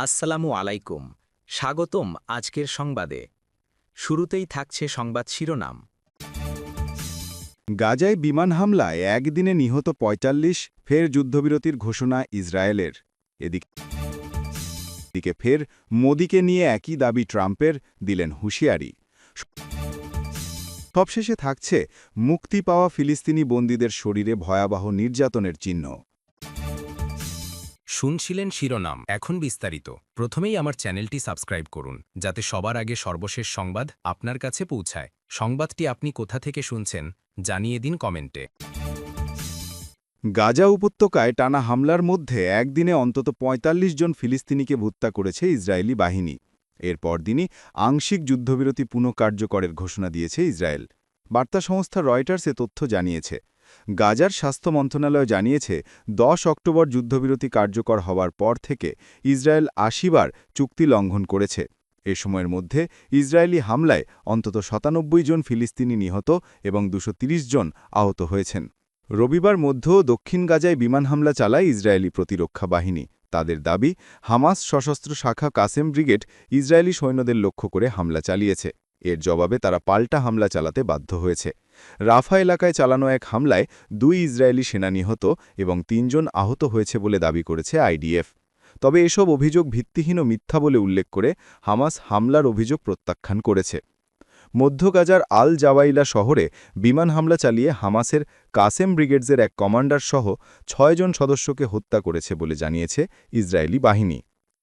আসসালামু আলাইকুম। স্বাগতম আজকের সংবাদে। শুরুতেই থাকছে সংবাদ শিরোনাম। গাজায় বিমান হামলায় একদিনে নিহত ৪৫, ফের যুদ্ধবিরতির ঘোষণা ইসরায়েলের। এদিকে ফের মোদিকে নিয়ে একই দাবি ট্রাম্পের, দিলেন হুঁশিয়ারি। সবশেষে থাকছে মুক্তি পাওয়া ফিলিস্তিনি বন্দীদের শরীরে ভয়াবহ নির্যাতনের চিহ্ন। শুনছিলেন শিরোনাম, এখন বিস্তারিত। প্রথমেই আমার চ্যানেলটি সাবস্ক্রাইব করুন, যাতে সবার আগে সর্বশেষ সংবাদ আপনার কাছে পৌঁছায়। সংবাদটি আপনি কোথা থেকে শুনছেন জানিয়ে দিন কমেন্টে। গাজা উপত্যকায় টানা হামলার মধ্যে একদিনে অন্তত ৪৫ জন ফিলিস্তিনিকে হত্যা করেছে ইসরায়েলি বাহিনী। এর পরদিনই আংশিক যুদ্ধবিরতি পুনঃকার্যকরের ঘোষণা দিয়েছে ইসরায়েল। বার্তা সংস্থা রয়টার্স এ তথ্য জানিয়েছে। গাজার স্বাস্থ্য মন্ত্রণালয় জানিয়েছে, ১০ অক্টোবর যুদ্ধবিরতি কার্যকর হওয়ার পর থেকে ইসরায়েল ৮০ বার চুক্তি লঙ্ঘন করেছে। এ সময়ের মধ্যে ইসরায়েলি হামলায় অন্তত ৯৭ জন ফিলিস্তিনি নিহত এবং ২৩০ জন আহত হয়েছেন। রবিবার মধ্যেও দক্ষিণ গাজায় বিমান হামলা চালায় ইসরায়েলি প্রতিরক্ষা বাহিনী। তাদের দাবি, হামাস সশস্ত্র শাখা কাসেম ব্রিগেড ইসরায়েলি সৈন্যদের লক্ষ্য করে হামলা চালিয়েছে। এর জবাবে তারা পাল্টা হামলা চালাতে বাধ্য হয়েছে। রাফা এলাকায় চালানো এক হামলায় ২ ইসরায়েলি সেনা নিহত এবং ৩ জন আহত হয়েছে বলে দাবি করেছে আইডিএফ। তবে এসব অভিযোগ ভিত্তিহীন ও মিথ্যা বলে উল্লেখ করে হামাস হামলার অভিযোগ প্রত্যাখ্যান করেছে। মধ্য গাজার আল জাওয়াইলা শহরে বিমান হামলা চালিয়ে হামাসের কাসেম ব্রিগেডসের এক কমান্ডার সহ ৬ জন সদস্যকে হত্যা করেছে বলে জানিয়েছে ইসরায়েলি বাহিনী।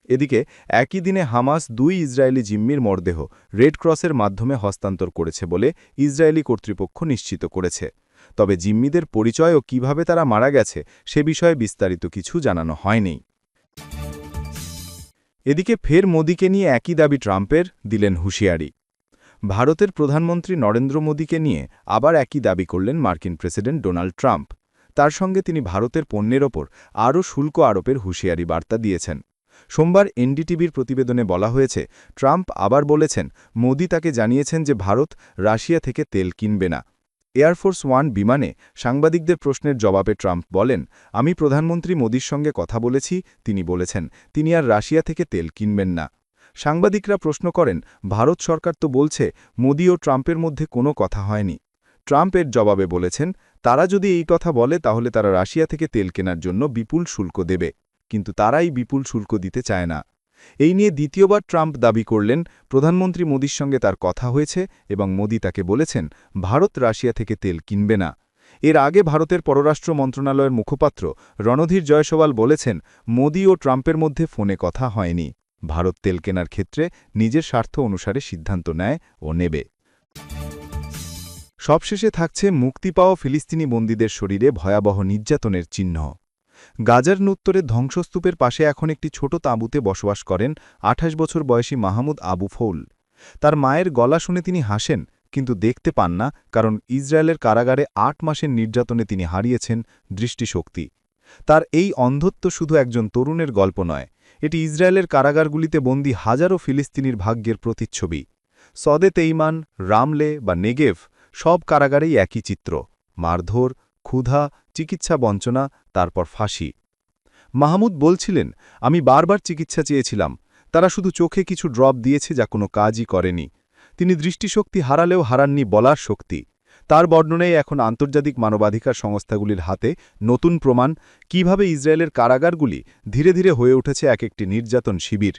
এদিকে একই দিনে হামাস ২ ইসরায়েলি জিম্মির মরদেহ রেড ক্রসের মাধ্যমে হস্তান্তর করেছে বলে ইসরায়েলি কর্তৃপক্ষ নিশ্চিত করেছে। তবে জিম্মিদের পরিচয় ও কিভাবে তারা মারা গেছে সে বিষয়ে বিস্তারিত কিছু জানানো হয়নি। এদিকে ফের মোদিকে নিয়ে একই দাবি ট্রাম্পের, দিলেন হুঁশিয়ারি। ভারতের প্রধানমন্ত্রী নরেন্দ্র মোদীকে নিয়ে আবার একই দাবি করলেন মার্কিন প্রেসিডেন্ট ডোনাল্ড ট্রাম্প। তার সঙ্গে তিনি ভারতের পণ্যের ওপর আরও শুল্ক আরোপের হুঁশিয়ারি বার্তা দিয়েছেন। সোমবার এনডিটিভির প্রতিবেদনে বলা হয়েছে, ট্রাম্প আবার বলেছেন, মোদি তাকে জানিয়েছেন যে ভারত রাশিয়া থেকে তেল কিনবে না। এয়ারফোর্স ওয়ান বিমানে সাংবাদিকদের প্রশ্নের জবাবে ট্রাম্প বলেন, আমি প্রধানমন্ত্রী মোদির সঙ্গে কথা বলেছি, তিনি বলেছেন তিনি আর রাশিয়া থেকে তেল কিনবেন না। সাংবাদিকরা প্রশ্ন করেন, ভারত সরকার তো বলছে মোদি ও ট্রাম্পের মধ্যে কোনো কথা হয়নি। ট্রাম্পের জবাবে বলেছেন, তারা যদি এই কথা বলে তাহলে তারা রাশিয়া থেকে তেল কেনার জন্য বিপুল শুল্ক দেবে, কিন্তু তারাই বিপুল শুল্ক দিতে চায় না। এই নিয়ে দ্বিতীয়বার ট্রাম্প দাবি করলেন, প্রধানমন্ত্রী মোদির সঙ্গে তার কথা হয়েছে এবং মোদি তাকে বলেছেন ভারত রাশিয়া থেকে তেল কিনবে না। এর আগে ভারতের পররাষ্ট্র মন্ত্রণালয়ের মুখপাত্র রণধীর জয়সওয়াল বলেছেন, মোদি ও ট্রাম্পের মধ্যে ফোনে কথা হয়নি। ভারত তেল কেনার ক্ষেত্রে নিজের স্বার্থ অনুসারে সিদ্ধান্ত নেয় ও নেবে। সবশেষে থাকছে মুক্তি পাওয়া ফিলিস্তিনি বন্দীদের শরীরে ভয়াবহ নির্যাতনের চিহ্ন। গাজার উত্তরে ধ্বংসস্তূপের পাশে এখন একটি ছোট তাঁবুতে বসবাস করেন ২৮ বছর বয়সী মাহমুদ আবু ফৌল। তার মায়ের গলা শুনে তিনি হাসেন, কিন্তু দেখতে পান না, কারণ ইসরায়েলের কারাগারে ৮ মাসের নির্যাতনে তিনি হারিয়েছেন দৃষ্টিশক্তি। তার এই অন্ধত্ব শুধু একজন তরুণের গল্প নয়, এটি ইসরায়েলের কারাগারগুলিতে বন্দী হাজারো ফিলিস্তিনির ভাগ্যের প্রতিচ্ছবি। সদে তেইমান, রামলে বা নেগেভ সব কারাগারেই একই চিত্র: মারধর, ক্ষুধা, চিকিৎসা বঞ্চনা, তারপর ফাঁসি। মাহমুদ বলছিলেন, আমি বারবার চিকিৎসা চেয়েছিলাম, তারা শুধু চোখে কিছু ড্রপ দিয়েছে যা কোনো কাজই করেনি। তিনি দৃষ্টিশক্তি হারালেও হারাননি বলার শক্তি। তার বর্ণনায় এখন আন্তর্জাতিক মানবাধিকার সংস্থাগুলির হাতে নতুন প্রমাণ কিভাবে ইসরায়েলের কারাগারগুলি ধীরে ধীরে হয়ে উঠেছে এক একটি নির্যাতন শিবির।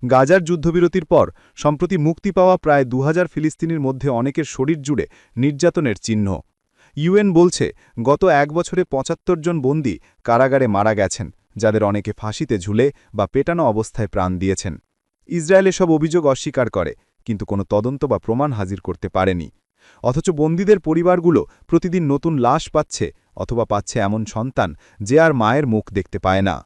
গাজার যুদ্ধবিরতির পর সম্প্রতি মুক্তি পাওয়া প্রায় ২০০০ ফিলিস্তিনির মধ্যে অনেকের শরীর জুড়ে নির্যাতনের চিহ্ন। ইউএন বলছে, গত ১ বছরে ৭৫ জন বন্দী কারাগারে মারা গেছেন, যাদের অনেকে ফাঁসিতে ঝুলে বা পেটানো অবস্থায় প্রাণ দিয়েছেন। ইসরায়েল এসব অভিযোগ অস্বীকার করে, কিন্তু কোনো তদন্ত বা প্রমাণ হাজির করতে পারেনি। অথচ বন্দীদের পরিবারগুলো প্রতিদিন নতুন লাশ পাচ্ছে, অথবা পাচ্ছে এমন সন্তান যে আর মায়ের মুখ দেখতে পায় না।